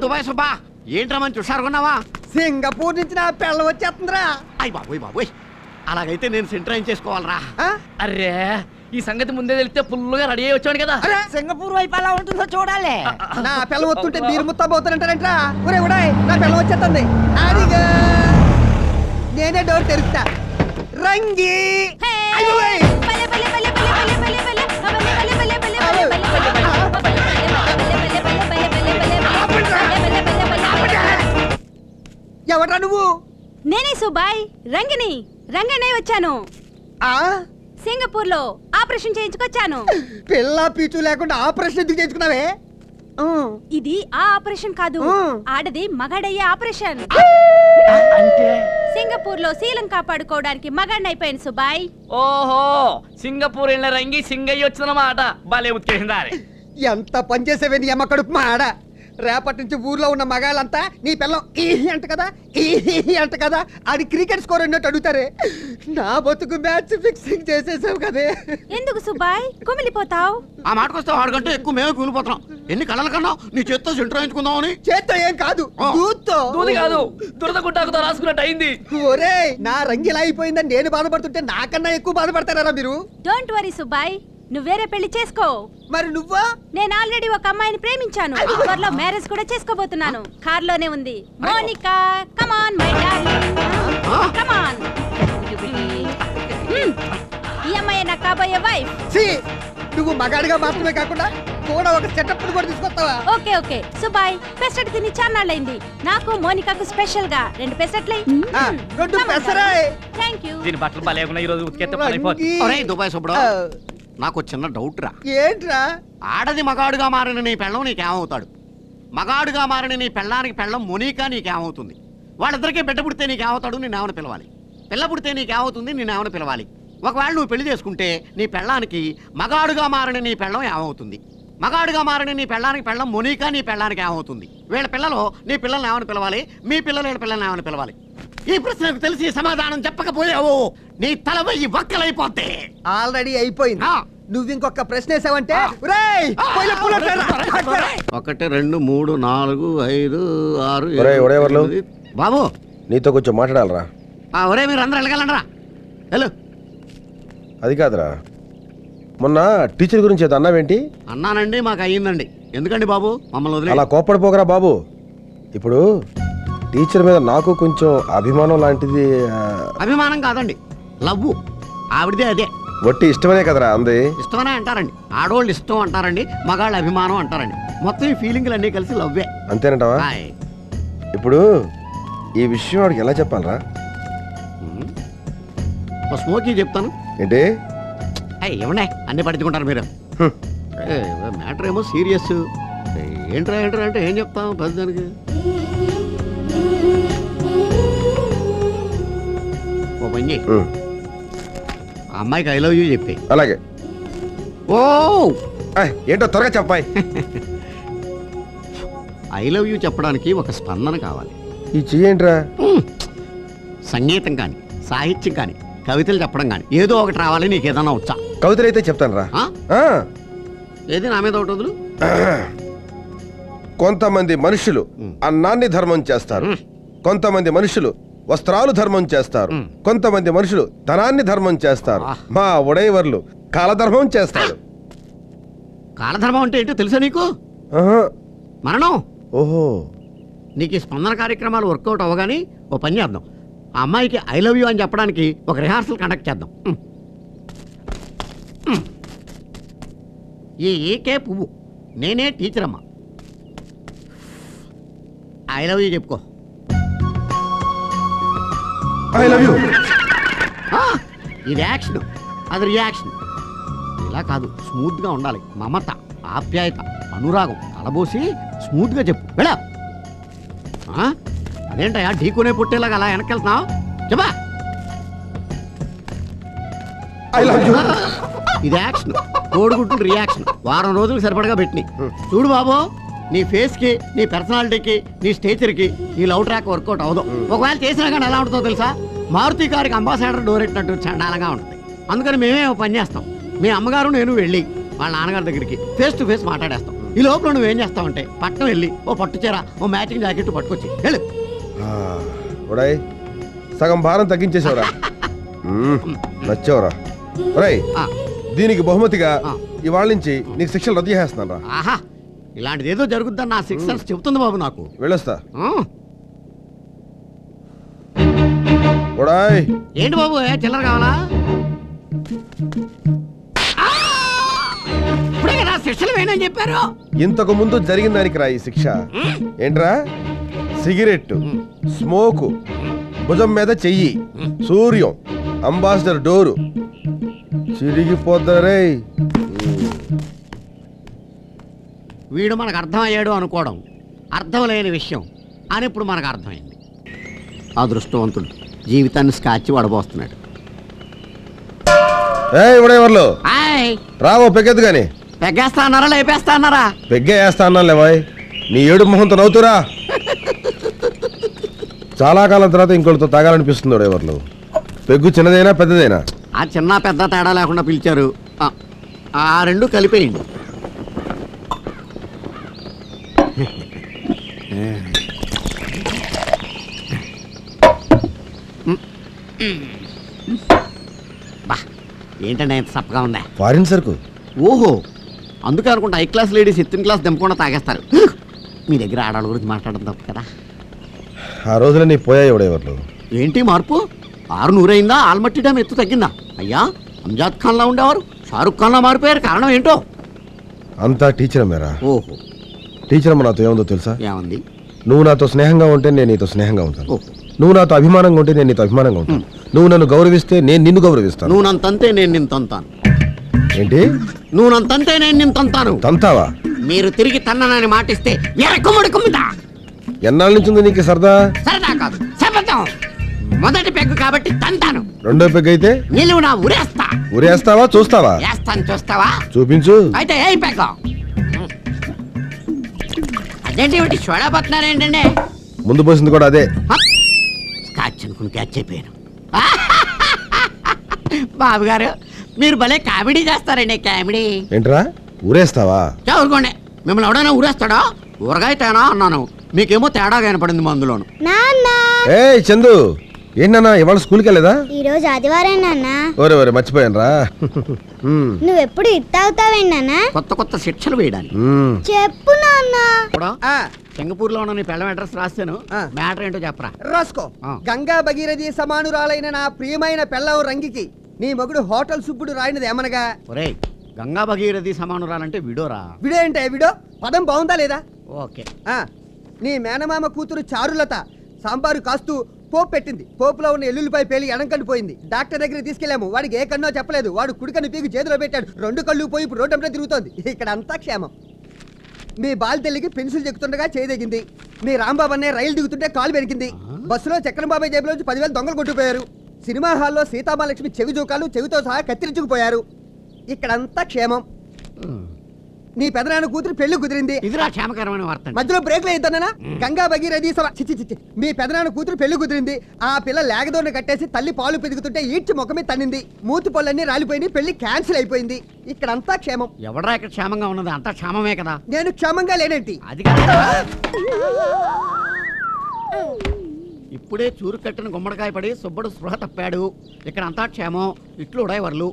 Dubai Subba ఏంట్రా మంచి హుషారుకున్నావా? Singapore నుంచి నా పిల్ల వచ్చేస్తుందిరా. అయ్యి బాబోయ్ బాబోయ్, అలాగైతే నేను సెంటర్ చేసుకోవాలరా. అరే ఈ సంగతి ముందే తెలిస్తే ఫుల్గా రెడీ అయ్యి వచ్చాడు కదా. సింగపూర్ వైపు ఎలా ఉంటుందో చూడాలి. నా పిల్ల వస్తుంటే మీరు ముస్తాబోతానంటారంట్రా. ఒరే ఉడాయ్, నా పిల్ల వచ్చేస్తుంది. అడిగా నేనే డోర్ తెరుస్తా. రంగి ఎవడ్రా నువ్వు? నేనే సుబాయ్, రంగిని. రంగనే వచ్చాను. సింగపూర్ లో ఆపరేషన్ చేయించుకొచ్చాను. పిల్ల పీచు లేకుండా ఆపరేషన్ ఎందుకు చేయించుకున్నావే? ఇది ఆ ఆపరేషన్ కాదు, ఆడది మగాడయ్యే ఆపరేషన్. అంటే సింగపూర్ లో శీలం కాపాడుకోవడానికి మగాడిని అయిపోయాను సుబాయ్. ఓహో, సింగపూర్ వెళ్ళిన రంగి సింగయ్య వచ్చినమాట. భలే ఉత్తేసిందా? ఎంత పని చేసేవే నీ అమ్మ కడుపు మాడ. రేపటి నుంచి ఊర్లో ఉన్న మగాళ్ళంతా నీ పిల్లం అంట కదా అంట కదా అది క్రికెట్ స్కోర్ అన్నట్టు అడుగుతారే. నా బతుకు మ్యాచ్ ఫిక్సింగ్ చేసేసావు కదే. ఎందుకు సుబాయ్ కుమిలిపోతావు? ఆ మాటకొస్తే వాడికంటే ఎక్కువ మేమే కూలిపోతున్నాం. ఎన్ని కళల కన్నా నీ చేత్తో సెంటర్ వేయించుకుందామని. చేత్తో ఏం కాదు, దూత్తో. దూది కాదు, దురద గుడ్డాకుతో రాసుకున్నట్టు అయింది. ఒరే, నా రంగిలా అయిపోయిందని నేను బాధపడుతుంటే నాకన్నా ఎక్కువ బాధపడతారా మీరు? డోంట్ వరీ సుబాయ్, నువ్వు వేరే పెళ్లి చేసుకో. మరి నువ్వా? నేను ఆల్రెడీ ఒక అమ్మాయిని ప్రేమించాను. త్వరలో మ్యారేజ్ కూడా చేసుకోబోతున్నాను. కార్ లోనే ఉంది. Monica, come on my darling, come on. ఈ అమ్మాయి నా కాబోయే వైఫ్. నువ్వు మగాడిగా మాత్రమే కాకుండా కూడా ఒక సెటప్ కూడా తీసుకొస్తావా? ఓకే ఓకే సుబాయ్, పెసరట్ తిని చాన్నాళ్ళైంది. నాకు మోనికాకు స్పెషల్ గా 2 పెసరట్లే. థాంక్యూ. దీని బట్టలు భలేగున్నా, ఈ రోజు ఉతికేస్తే పడిపోతుంది. ఒరేయ్ దుబాయ్ సుబ్బడు, నాకు చిన్న డౌట్ రా. ఏంట్రా? ఆడది మగాడుగా మారిన నీ పెళ్ళం నీకేమవుతాడు? మగాడుగా మారిన నీ పెళ్ళానికి పెళ్ళం మోనికా నీకేమవుతుంది? వాళ్ళిద్దరికీ బిడ్డ పుడితే నీకేమవుతాడు? నేనేమని పిలవాలి? పిల్ల పుడితే నీకేమవుతుంది? నేనేమని పిలవాలి? ఒకవేళ నువ్వు పెళ్లి చేసుకుంటే నీ పెళ్ళానికి మగాడుగా మారిన నీ పెళ్ళం ఏమవుతుంది? మగాడుగా మారిన నీ పెళ్ళానికి పెళ్ళం మోనికా నీ పెళ్ళానికి ఏమవుతుంది? వీళ్ళ పిల్లలు నీ పిల్లల్ని ఏమని పిలవాలి? మీ పిల్లలు వీళ్ళ పిల్లల్ని ఏమని పిలవాలి? ఈ ప్రశ్నకు తెలిసి సమాధానం చెప్పకపోయావు నీ తల వెయ్యి వక్కలైపోతే. ఆల్రెడీ అయిపోయింది. నువ్వు ఇంకొక ప్రశ్న వేసావంటే 1 2 3 4 5 6 బాబు నీతో కొంచెం మాట్లాడాలరా. ఒరే మీరు అందరూ వెళ్ళగలరా? హలో, అది కాదురా, మొన్న టీచర్ గురించి ఏదో అన్నావేంటి? అన్నానండి, మాకు అయ్యిందండి. ఎందుకండి బాబు మమ్మల్ని వదిలే? అలా కోప్పడిపోకరా బాబు. ఇప్పుడు టీచర్ మీద నాకు కొంచెం అభిమానం లాంటిది. అభిమానం కాదండి, లవ్. ఆవిడదే అదే. వట్టి ఇష్టమనే కదరా అంది. ఇష్టమనే అంటారండి. ఆడవాళ్ళు ఇష్టం అంటారండి, మగాళ్ళు అభిమానం అంటారండి. మొత్తం ఈ ఫీలింగ్లు అన్నీ కలిసి లవ్వే. అంతేనంటావా? ఇప్పుడు ఈ విషయం వాడికి ఎలా చెప్పాలరా? స్మోకీ చెప్తాను. ఏంటి ఏమన్నా అన్ని పట్టించుకుంటారు మీరు. మ్యాటర్ ఏమో సీరియస్. ఏంట్రా ఏంట్రా అంటే ఏం చెప్తాం పెద్దదానికి? ఓ పని చేయి, అమ్మాయికి ఐ లవ్ యూ చెప్పి. అలాగే. ఓ ఏంటో త్వరగా చెప్పాయి. ఐ లవ్ యూ చెప్పడానికి ఒక స్పందన కావాలి. ఈ చెయ్యేంట్రా? సంగీతం కానీ, సాహిత్యం కానీ, కవితలు చెప్పడం కానీ ఏదో ఒకటి రావాలి. నీకు ఏదన్నా వచ్చా? కవితలు అయితే చెప్తాను రా. ఏది నా మీద ఒకటి వదులు. కొంతమంది మనుషులు అన్నాన్ని ధర్మం చేస్తారు, కొంతమంది మనుషులు వస్త్రాలు ధర్మం చేస్తారు, కొంతమంది మనుషులు ధనాన్ని ధర్మం చేస్తారు. మా ఉడైవర్లు కాలధర్మం చేస్తారు. కాలధర్మం అంటే ఏంటో తెలుసా నీకు? మరణం. ఓహో, నీకు ఈ స్పందన కార్యక్రమాలు వర్కౌట్ అవ్వగానే ఓ పని చేద్దాం. ఆ అమ్మాయికి ఐ లవ్ యూ అని చెప్పడానికి ఒక రిహార్సల్ కండక్ట్ చేద్దాం. ఈ ఏకే పువ్వు, నేనే టీచర్ అమ్మా. ఐ లవ్ యూ చెప్పుకో. I love you. ఇది యాక్షన్, అది రియాక్షన్. ఇలా కాదు, స్మూత్గా ఉండాలి. మమత, ఆప్యాయత, అనురాగం కలబోసి స్మూత్గా చెప్పు. వెళ్ళా. అదేంటయా ఢీకునే పుట్టేలాగా అలా వెనకెళ్తున్నావు? చెప్పా. ఇది యాక్షన్, కోడిగుడ్డు రియాక్షన్. వారం రోజులు సరిపడగా పెట్టినాయి. చూడు బాబు, నీ ఫేస్కి, నీ పర్సనాలిటీకి, నీ స్టేచర్కి ఈ లవ్ ట్రాక్ వర్కౌట్ అవ్వదు. ఒకవేళ చేసినా కానీ ఎలా ఉంటుందో తెలుసా? మారుతి కారుకి అంబాసిడర్ డోర్ ఎట్టినట్టు చండాలంగా ఉంటుంది. అందుకని మేమే పని చేస్తాం. మీ అమ్మగారు నేను వెళ్ళి వాళ్ళ నాన్నగారి దగ్గరికి ఫేస్ టు ఫేస్ మాట్లాడేస్తాం. ఈ లోపల నువ్వేం చేస్తావంటే పట్నం వెళ్ళి ఓ పట్టు చీర ఓ మ్యాచింగ్ జాకెట్ పట్టుకొచ్చి వెళ్ళు. ఒరేయ్ సగం భారం తగ్గించేసావురా. నచ్చావురా. ఒరేయ్ దీనికి బహుమతిగా ఇవాళ నుంచి నీకు శిక్షలు రద్దు చేస్తున్నాను రా. ఆహా, ఇలాంటిది ఏదో జరుగుద్దని నా సిక్స్ సెన్స్ చెబుతుంది బాబు నాకు. వెళ్ళొస్తా. ఒరేయ్ ఏంటి బాబు చిల్లర కావాలా? ఇప్పుడే కదా శిక్షలు వేయనని చెప్పారు. ఇంతకు ముందు జరిగిన దానికి రా ఈ శిక్ష. ఏంట్రా? సిగరెట్, స్మోకు, భుజం మీద చెయ్యి, సూర్యం, అంబాసిడర్ డోరు చిరిగిపోద్దరే. వీడు మనకు అర్థమయ్యాడు అనుకోవడం అర్థం లేని విషయం అని ఇప్పుడు మనకు అర్థమైంది. అదృష్టవంతుడు జీవితాన్ని స్కాచ్ వడబోస్తున్నాడు. ఇవిడెవర్లు రావో పెగ్గెద్దు గాని. పెగ్గేస్తా అన్నారా లేపేస్తా అన్నారా? పెగ్గే వేస్తా అన్నా లేవాయ్. నీ ఏడు మొహంతో నవ్వుతురా. చాలా కాలం తర్వాత ఇంకోటితో తాగాలనిపిస్తుంది. ఎవరు పెగ్గు చిన్నదైనా పెద్దదైనా? ఆ చిన్న పెద్ద తేడా లేకుండా పిలిచారు. ఆ రెండు కలిపేయండి. బా ఏంటంటే ఎంత సప్పగా ఉందా? ఫారిన్ సరుకు. ఓహో, అందుకే అనుకుంటా హై క్లాస్ లేడీస్ ఎత్తిన క్లాస్ దింపకుండా తాగేస్తారు. మీ దగ్గర ఆడవాళ్ళ గురించి మాట్లాడడం తప్పు కదా. ఆ రోజున నీ పోయా ఎవడెవర్లు? ఏంటి మార్పు? 600 అయిందా? ఆల్మట్టి డ్యామ్ ఎత్తు తగ్గిందా? అయ్యా అంజాద్ ఖాన్లా ఉండేవారు షారుఖ్ ఖాన్లా మారిపోయారు. కారణం ఏంటో? అంతా టీచర్ మేరా. ఓహో, టీచర్ అమ్మ నాతో ఏముందో తెలుసా? ఏమంది? నువ్వు నాతో స్నేహంగా ఉంటే నేను నీతో స్నేహంగా ఉంటాను. ఓహో, నువ్వు నాతో అభిమానంగా ఉంటే నేను నీతో అభిమానంగా ఉంటాను. నువ్వు నన్ను గౌరవిస్తే నేను నిన్ను గౌరవిస్తాను. నువ్వు నన్ను తంతే నేను నిన్ను తంతాను. ఏంటి? నువ్వు నన్ను తంతే నేను నిన్ను తంతాను. తంతావా? మీరు తిరిగి తన్ననని మాటిస్తే ఎరకుముడి కుమ్మిదా. ఎన్నాళ్ళ నుంచి ఉంది నీకు సరదా? సరదా కాదు, శపథం. మొదటి పెగ్గు కాబట్టి తంతాను. రెండో పెగ్గు అయితే నిలువు నా ఉరేస్తా. ఉరేస్తావా చూస్తావా? వేస్తాను, చూస్తావా? చూపించు. అయితే ఏ పెగ్గ అదేంటి ఒకటి సోడా పడుతున్నారేంటండి? ముందు పోసింది కూడా అదే. స్కాచ్ అనుకుని క్యాచ్ అయిపోయాను. బాబు గారు మీరు భలే కామెడీ చేస్తారండి. కామెడీ ఏంట్రా? ఊరేస్తావా? చదువుకోండి. మిమ్మల్ని ఎవడైనా ఊరేస్తాడా? ఊరగాయ తేనా అన్నాను, మీకేమో తేడా కనపడింది మందులోను. ఏ చందు, ఏంటన్నా ఇవాళ స్కూల్కి వెళ్ళేదా? ఈ రోజు ఆదివారం నాన్న. ఓరే ఓరే మర్చిపోయాను రా. నువ్వెప్పుడు ఇత్తావుతావేంటి నాన్న? కొత్త కొత్త శిక్షలు వేయడానికి. చెప్పు నాన్న. సింగపూర్ లో ఉన్న నీ పెళ్ళం అడ్రస్ రాస్తాను. మ్యాటర్ ఏంటో చెప్పరా. రాసుకో. గంగా భగీరథి సమానురాలైన నా ప్రియమైన పెళ్ళం రంగికి నీ మగుడు హోటల్ సుబ్బుడు రాయినది ఏమనగా? ఒరేయ్, గంగా భగీరథి సమానురాలంటే విడోరా. విడో ఏంటే విడో? పదం బాగుందా లేదా? ఓకే. నీ మేనమామ కూతురు చారులత సాంబారు కాస్తూ పోపు పెట్టింది. పోపులో ఉన్న ఎల్లుల్లిపాయ పేలి ఎడంకన్ను పోయింది. డాక్టర్ దగ్గరికి తీసుకెళ్లాము. వాడికి ఏ కన్నో చెప్పలేదు. వాడు కుడికన్ను పీకి చేతిలో పెట్టాడు. 2 కళ్ళు పోయి ఇప్పుడు రోడ్డంతా తిరుగుతోంది. ఇక్కడ అంతా క్షేమం. మీ బాలితల్లికి పెన్సిల్ చెక్కుతుండగా చేయదగింది. మీ రాంబాబు అనే రైలు దిగుతుంటే కాలు వెనికింది. బస్సులో చక్రం బాబాయ్ జేబులోంచి 10,000 దొంగలు కొట్టుకుపోయారు. సినిమా హాల్లో సీతామహాలక్ష్మి చెవి జోకాలు చెవితో సహా కత్తిరించుకుపోయారు. ఇక్కడంతా క్షేమం. నీ పెదనాన్న కూతురు పెళ్లి కుదిరింది. ఇదిరా క్షేమకరమైన వార్త. మధ్యలో బ్రేక్ లేదన్నా. గంగా భగీరథి చిచ్చి మీ పెదనాన్న కూతురు పెళ్లి కుదిరింది. ఆ పిల్ల లేగదోని కట్టేసి తల్లి పాలు పెరుగుతుంటే ఈడ్చి ముఖమే తన్నింది. మూతి పళ్ళన్నీ రాలిపోయింది. పెళ్లి క్యాన్సిల్ అయిపోయింది. ఇక్కడంతా క్షేమం. ఎవడరా ఇక్కడ క్షేమంగా ఉన్నది? అంతా క్షేమమే కదా. నేను క్షేమంగా లేనేంటి? అది ఇప్పుడే చూరు కట్టిన గుమ్మడికాయ పడి సుబ్బడు స్పృహ తప్పాడు. ఇక్కడ అంతా క్షేమం. ఇట్లు ఉడైవర్లు